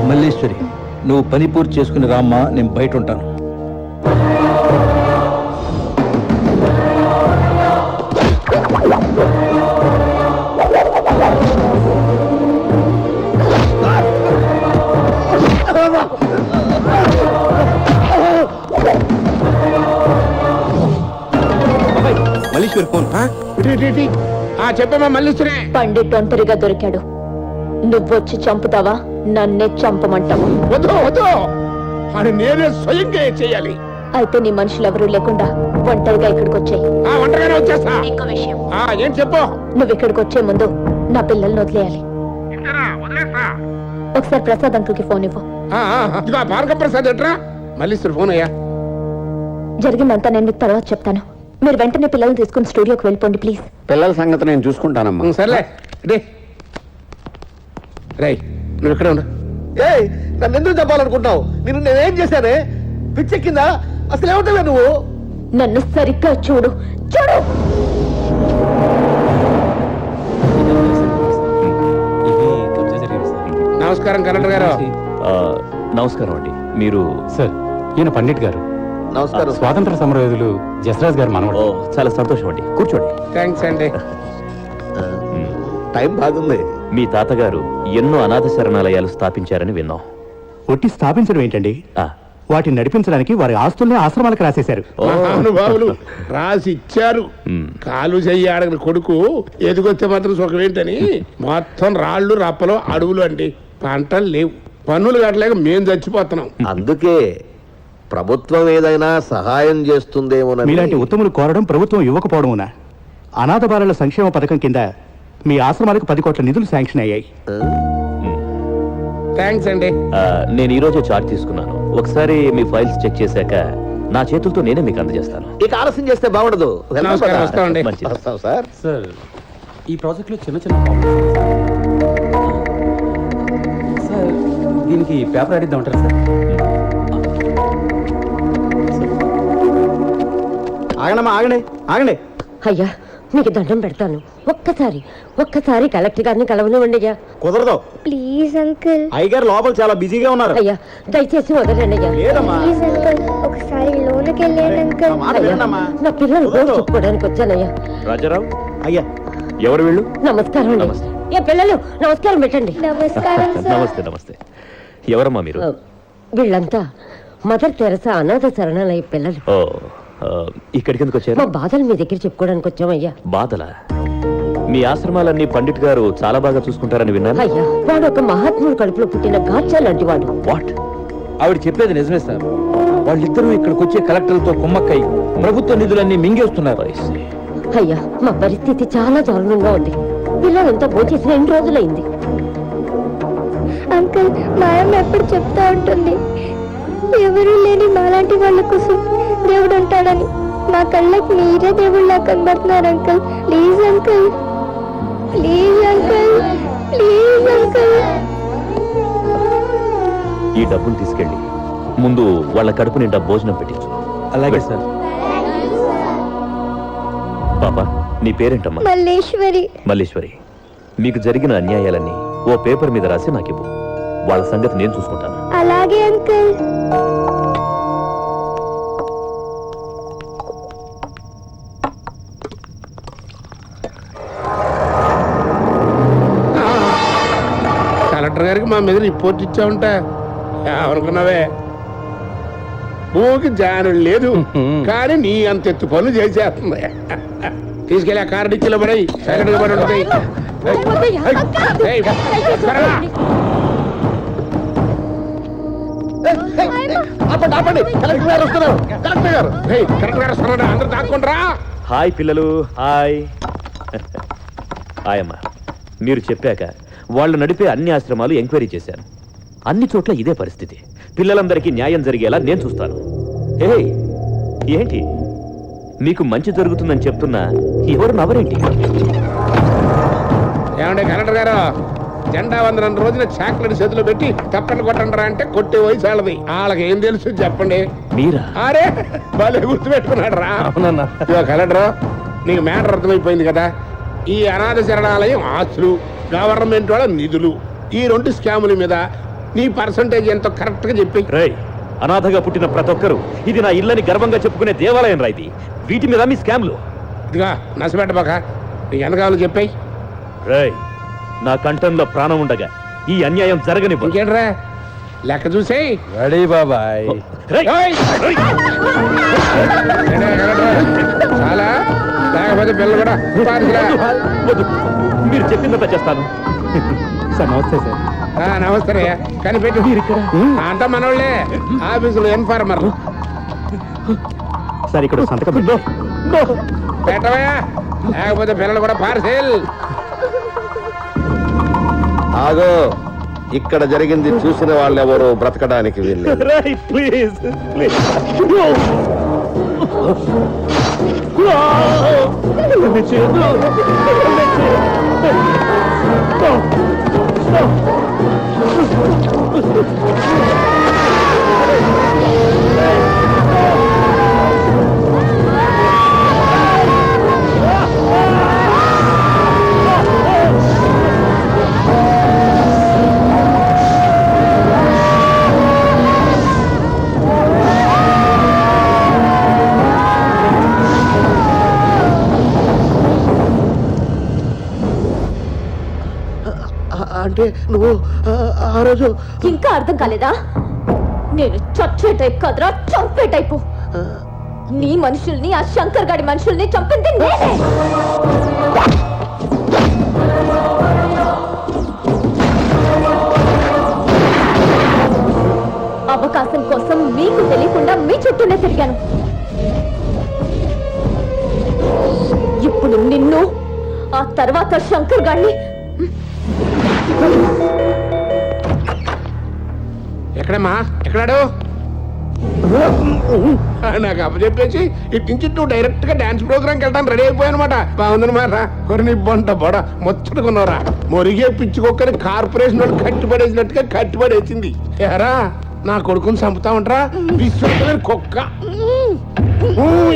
మల్లేశ్వరి, నువ్వు పని పూర్తి చేసుకుని రామ్మా, నేను బయట ఉంటాను. మల్లేశ్వరి ఫోన్. చెప్పమ్మా మల్లేశ్వరి. పండిట్ ఒంటరిగా దొరికాడు. నువ్వొచ్చి చంపుతావా, నన్నే చంపమంటావా? వద్దు వద్దు, అని నేనే స్వయంగా చేయాలి. అయితే నీ మనుషులెవరూ లేకుండా ఒంటరిగా ఇక్కడికి వచ్చాయి. ఒంటరిగానే వచ్చేస్తా. ఇంకో విషయం, ఏం చెప్పు. నువ్వు ఇక్కడికి వచ్చే ముందు నా పిల్లల్ని వదిలేయాలి. ఒకసారి ప్రసాద్ అంకుల్ కి ఫోన్ ఇవ్వు. భార్గవ ప్రసాద్ ఎట్రా? మల్లేశ్వరి ఫోన్ అయ్యా. జరిగిందంతా నేను మీకు తర్వాత చెప్తాను. మీరు వెంటనే పిల్లల్ని తీసుకుని స్టూడియోకి వెళ్ళిపోండి ప్లీజ్. పిల్లల సంగతి నేను చూసుకుంటానమ్మా. సర్లే రై, నువ్వు ఇక్కడ ఉండు. నన్ను ఎందుకు చెప్పాలనుకుంటావు? నేనేం చేశానే? పిచ్చెక్కిందా? అసలు ఏమంటావే నువ్వు? నన్ను సరిగ్గా చూడు చూడు. నమస్కారం కలెక్టర్ గారు. నమస్కారం అండి. మీరు? సార్, ఈయన పండిట్ గారు. నమస్కారం. స్వాతంత్ర సమరయోధులు జసరాజ్ గారు మనవడు. చాలా సంతోషం అండి, కూర్చోండి. థ్యాంక్స్ అండి. టైం బాగుంది. మీ తాతగారు ఎన్నో అనాథ శరణాలయాలు స్థాపించారని విన్నాం. ఒట్టి స్థాపించడం ఏంటండి, వాటిని నడిపించడానికి వారి ఆస్తుల్ని ఆశ్రమాలకు రాసేశారు. మహానుభావులు రాసి ఇచ్చారు. కాలు చెయ్యి ఆడని కొడుకు ఎదుగొస్తే మాత్రం సుఖం ఏంటని మొత్తం రాళ్ళు రప్పలు అడవులు అండి. పంటలు లేవు, పన్నులు కట్టలేక మేము చచ్చిపోతున్నాం. అందుకే ప్రభుత్వం ఏదైనా సహాయం చేస్తుందేమోనని. మీలాంటి ఉత్తములు కోరడం ప్రభుత్వం ఇవ్వకపోవడమునా? అనాథ బాలల సంక్షేమ పథకం కింద మీ ఆశ్రమాలకు 10 కోట్ల నిధులు శాంక్షన్ అయ్యాయి. థ్యాంక్స్ అండి. నేను ఈ రోజే చార్జ్ తీసుకున్నాను. ఒకసారి మీ ఫైల్స్ చెక్ చేశాక నా చేతులతో నేనే మీకు అందజేస్తాను. ఇక ఆలస్యం చేస్తే బాగుండదు. నమస్కారం, వస్తామండి. వస్తాం సార్. సార్, ఈ ప్రాజెక్ట్ లో చిన్న చిన్న సార్, దీనికి పేపర్ ఆడిద్దాం అంటారు సార్? ఆగండమ్మా, ఆగండి ఆగండి. అయ్యా, మీకు దండం పెడతాను. ఒక్కసారి కలెక్టర్ గారిని కలవనివ్వండి అయ్యా. కుదరదు. Please uncle. అయ్యగారు లోపల చాలా బిజీగా ఉన్నారు. అయ్యా, దయచేసి వదలండి అయ్యా. లేదమ్మా. ప్లీజ్ అంకుల్, ఒకసారి లోనికి వెళ్ళండి అంకుల్. నా మాట వినండమ్మా. నా పిల్లలు కూడా చెప్పుకోవడానికి వచ్చానయ్యా. రాజారావు, అయ్యా ఎవరు వీళ్ళు? నమస్కారం అండి. నమస్తే. ఏ పిల్లలు, నమస్కారం పెట్టండి. నమస్కారం. నమస్తే నమస్తే. ఎవరమ్మా మీరు? వీళ్ళంతా మదర్ తెరసా అనాథ శరణాలయ పిల్లలు. ఓ, ఇక్కడికి ఎందుకు వచ్చారు? మా బాధలు మీ దగ్గర చెప్పుకోవడానికి వచ్చామయ్యా. బాధలా? మీ ఆశ్రమాలన్నీ పండిట్ గారు చాలా బాగా చూసుకుంటారని విన్నాను. అయ్యా, వాడు ఒక మహాత్ముడు కడుపులో పుట్టిన గార్చా లాంటి వాడు. వాట్? ఆవిడ చెప్పేది నిజమే సార్. వాళ్ళిద్దరూ ఇక్కడికి వచ్చే కలెక్టర్లతో కుమ్మక్కై ప్రభుత్వ నిధులన్నీ మింగేస్తున్నారు. అయ్యా, మా పరిస్థితి చాలా దారుణంగా ఉంది. పిల్లలంతా భోంచేసిన 2 రోజులైంది. అంకుల్, మా అమ్మ ఎప్పుడు చెప్తా ఉంటుంది, ఎవరు లేని మాలాంటి వాళ్ళ కోసం దేవుడు ఉంటాడని. మా కళ్ళకి మీరే దేవుళ్ళ కనబడుతున్నారు uncle. Please uncle, please uncle, please uncle. ఈ డబ్బులు తీసుకెళ్ళి ముందు వాళ్ళ కడుపు నిండా భోజనం పెట్టించు. అలాగే సార్. పాప, నీ పేరేంటమ్మా? మల్లేశ్వరి. మల్లేశ్వరి, మీకు జరిగిన అన్యాయాలన్నీ ఓ పేపర్ మీద రాసి నాకివ్వు. వాళ్ళ సంగతి నేను చూసుకుంటాను. అలాగే అంకుల్. కలెక్టర్ గారికి మా మీద రిపోర్ట్ ఇచ్చావుంటా. ఏమనుకున్నావే? భూమికి జానుడు లేదు, కానీ నీ అంత ఎత్తు పనులు చేసేస్తుంది. తీసుకెళ్ళి ఆ కారు డిక్కీలో పడి సెకండ్ పడి ఉంటుంది. కలెక్టర్ గారు వస్తున్నారు. కలెక్టర్ గారు, కరెక్ట్ గారు వస్తున్నాడు. అందరూ దాక్కుంటారా? హాయ్ పిల్లలు, హాయ్. హాయ్ అమ్మా. మీరు చెప్పాక వాళ్ళు నడిపే అన్ని ఆశ్రమాలు ఎంక్వైరీ చేశాను. అన్ని చోట్ల ఇదే పరిస్థితి. పిల్లలందరికీ న్యాయం జరిగేలా నేను చూస్తాను. ఏ ఏంటి మీకు మంచి జరుగుతుందని చెప్తున్నా ఎవరు నవరేంటి? ఏమండి కలెక్టర్ గారు, జెండా వందనం రోజున చాక్లెట్ చేతిలో పెట్టి తప్పని కొట్టండి అంటే కొట్టే వయసు వాళ్ళది. వాళ్ళకి ఏం తెలుసు చెప్పండి. మీరా? అరే భలే గుర్తు పెట్టుకున్నాడు రా. కలెక్టర్, నీకు మ్యాటర్ అర్థమైపోయింది కదా. ఈ అనాథ శరణాలయం ఆస్తులు, గవర్నమెంట్ వాళ్ళ నిధులు, ఈ 2 స్కాముల మీద నీ పర్సంటేజ్ ఎంతో కరెక్ట్ గా చెప్పి. రేయ్, అనాథగా పుట్టిన ప్రతి ఒక్కరు ఇది నా ఇల్లని గర్వంగా చెప్పుకునే దేవాలయం రా ఇది. వీటి మీద మీ స్కామ్లు. ఇదిగా నచ్చబెట్టబాక, నీకు ఎంత కావాలో చెప్పాయి. రేయ్, నా కంఠంలో ప్రాణం ఉండగా ఈ అన్యాయం జరగనివ్వు. ఇంకేంట్రా లెక్క చూసేయి. రెడీ బాబాయ్. చాలా లేకపోతే పిల్లలు కూడా పారిసిరా. వద్దు, మీరు చెప్పిందంతా చేస్తాను. సార్ నమస్తే సార్. నమస్తే కనిపెట్టు. అంతా మనోళ్ళే, ఆఫీసులో ఇన్ఫార్మర్. సార్ ఇక్కడ సంతకం పెట్టు. పెట్టవయా, లేకపోతే పిల్లలు కూడా పార్సెల్. ఆగో, ఇక్కడ జరిగింది చూసిన వాళ్ళెవరూ బ్రతకడానికి వీల్లేదు. రేయ్, ప్లీజ్ ప్లీజ్. అంటే నువ్వు ఆ రోజు ఇంకా అర్థం కాలేదా? నేను చచ్చే టైప్ కదరా, చంపే టైపు. నీ మనుషుల్ని, ఆ శంకర్ గాడి మనుషుల్ని చంపింది నేనే. అవకాశం కోసం మీకు తెలియకుండా మీ చుట్టూనే తిరిగాను. ఇప్పుడు నిన్ను, ఆ తర్వాత శంకర్ గాడిని. ఎక్కడమ్మా, ఎక్కడాడు? నాకు అప్పచెప్పేసి ఇటు నుంచి నువ్వు డైరెక్ట్ గా డాన్స్ ప్రోగ్రామ్కి వెళ్తాను రెడీ అయిపోయానమాట. బాగుందనమాట. కొన్ని బొంట బొడ ముచ్చటుకున్నారా. మొరిగే పిచ్చుకొక్కని కార్పొరేషన్ వాళ్ళు కట్టిపడేసినట్టుగా కట్టిపడేసింది. ఎరా, నా కొడుకుని చంపుతా ఉంటారా విశ్వమైన కుక్క.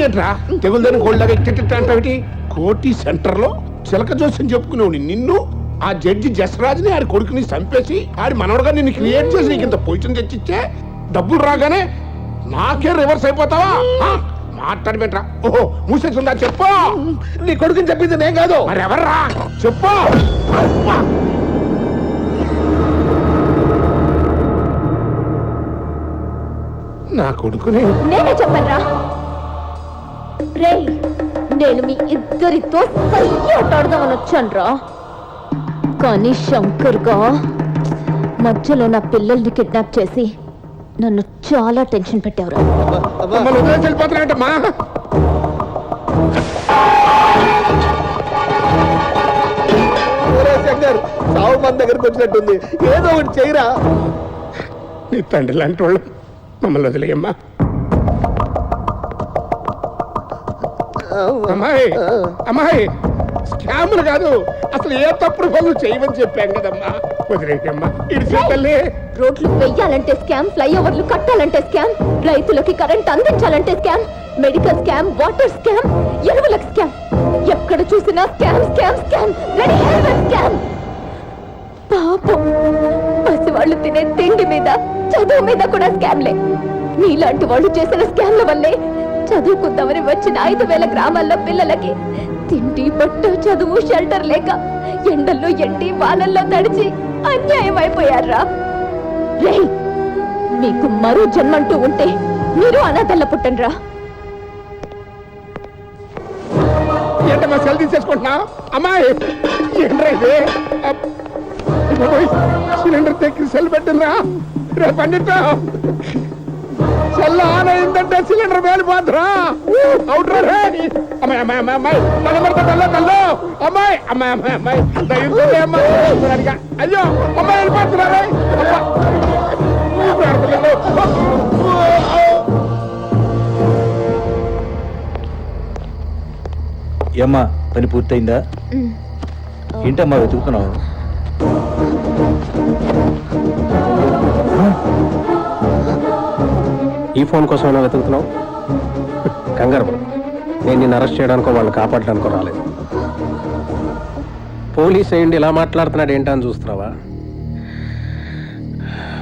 ఏట్రా తెగులుదని గోల్డ్లాగా ఇట్ట అంటే కోటి సెంటర్ లో చిలక జోస్యం చెప్పుకునేవాడి నిన్ను ఆ జడ్జి జస్రాజ్ని ఆడి కొడుకుని చంపేసి ఆడి మనవడుగా నిన్ను క్రియేట్ చేసి నీకు ఇంత పొజిషన్ తెచ్చిచ్చే డబ్బులు రాగానే నాకే రివర్స్ అయిపోతావా? మాట్లాడబెట్రా. ఓహో, మూసేస్తుందా చెప్పు. నీ కొడుకుని చెప్పింది నేను కాదు. మరి ఎవర్రా చెప్పు. నా కొడుకుని నేనే చెప్పానురా. రేయ్, నేను మీ ఇద్దరితో సయ్యాటాడదామని వచ్చానురా. కానీ శంకర్గా మధ్యలో నా పిల్లల్ని కిడ్నాప్ చేసి నన్ను చాలా టెన్షన్ పెట్టావురా. మమ్మల్ని వదిలేసి వెళ్ళిపోతున్నాయంటమ్మా. శంకర్, సావు మన దగ్గరికి వచ్చినట్టుంది, ఏదో ఒకటి చేయరా. నీ తండ్రి లాంటి వాళ్ళు మమ్మల్ని వదిలేయమ్మా. అమ్మాయి, అమ్మాయి, స్కాములు కాదు, అసలు ఏ తప్పుడు పనులు చేయమని చెప్పాం కదమ్మా. వదిలేయమ్మా, ఇటు చెప్పలే. రోడ్లు వెయ్యాలంటే స్కామ్, ఫ్లైఓవర్లు కట్టాలంటే స్కామ్, రైతులకి కరెంట్ అందించాలంటే scam, medical scam, water scam, ఎరువులకు స్కామ్. ఎక్కడ చూసినా scam scam scam, ready scam. పాపం పసివాళ్ళు తినే తిండి మీద, చదువు మీద కూడా స్కామ్లే. నీలాంటి వాళ్ళు చేసిన స్కామ్ల వల్లే చదువుకుందామని వచ్చిన 5,000 గ్రామాల్లో పిల్లలకి తిండి, బట్ట, చదువు, షెల్టర్ లేక ఎండల్లో ఎండి వానల్లో తడిచి అన్యాయం అయిపోయారా. రేయ్, మీకు మరో జన్మంటూ ఉంటే మీరు అనాథల్ల పుట్టండ్రా. ఏంటమ్మా సెల్ తీసేసుకుంటున్నా? అమ్మాయి, ఏంట్రైతే సిలిండర్ తెక్కి సెల్ పెట్టిందిరా. రేపు పండితా సెల్ ఆన్ అయిందంటే సిలిండర్ వేలిపోతురా. అవుట్రా రే. అమ్మాయి, అమ్మాయి, అమ్మాయి, అమ్మాయి, తల్లబడతా తల్ల తల్లు. అమ్మాయి, అమ్మాయి, అమ్మాయి, అమ్మాయి, దయచేసి అమ్మాయి. అయ్యో, అమ్మాయి వెళ్ళిపోతున్నా రే. ఏమ్మా, పని పూర్తయిందా? ఏంటమ్మా వెతుకుతున్నావు? ఈ ఫోన్ కోసం ఏమైనా వెతుకుతున్నావు? కంగారు పడు. నేను నిన్ను అరెస్ట్ చేయడానికో వాళ్ళు కాపాడడానికో రాలేదు. పోలీస్ అయ్యండి ఇలా మాట్లాడుతున్నాడు ఏంటా అని చూస్తున్నావా?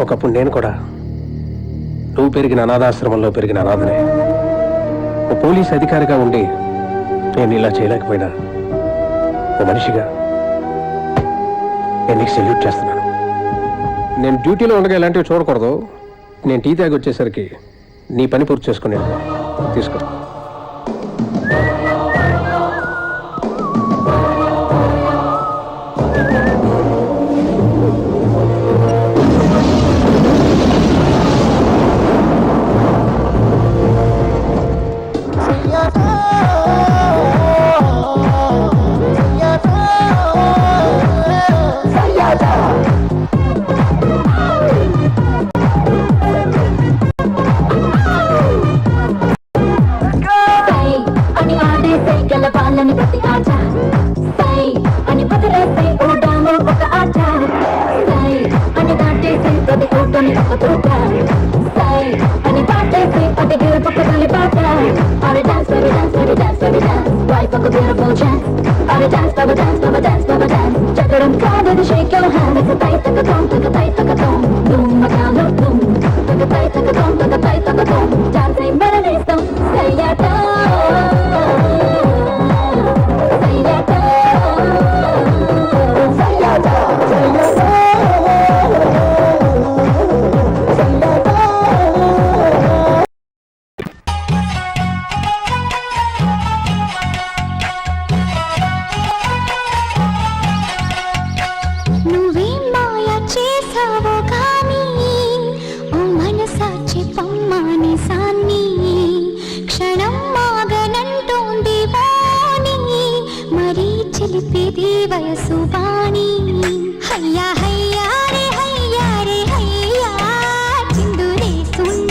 ఒకప్పుడు నేను కూడా నువ్వు పెరిగిన అనాథాశ్రమంలో పెరిగిన అనాథనే. ఓ పోలీస్ అధికారిగా ఉండి నేను ఇలా చేయలేకపోయినా ఓ మనిషిగా నేను నీకు సెల్యూట్ చేస్తున్నాను. నేను డ్యూటీలో ఉండగా ఇలాంటివి చూడకూడదు. నేను టీ తాగి వచ్చేసరికి నీ పని పూర్తి చేసుకుని తీసుకో. వాళ్ళని ప్రతి ఆట సై అని బదిలేసే ఓడాము ఒక ఆట సై అని దాటేసే ప్రతి కోటని ఒక తోట సై అని పాటేసే ప్రతి గెలుపొక్క తొలి పాట అరే dance baby dance baby dance baby dance wife ఒక బ్యూటిఫుల్ ఛాన్స్ అరే డాన్స్ బాబా డాన్స్ బాబా డాన్స్ బాబా డాన్స్ చక్కడం కాదది Sheikh your hand it's thigh తకతోం తకతై తకతోం Dhoom మచాలో Dhoom తకతై తకతోం తకతై తకతోం dance ఏ మెలడీస్తం సయ్యాట వయసు బాణి హయ్యా హయ్యా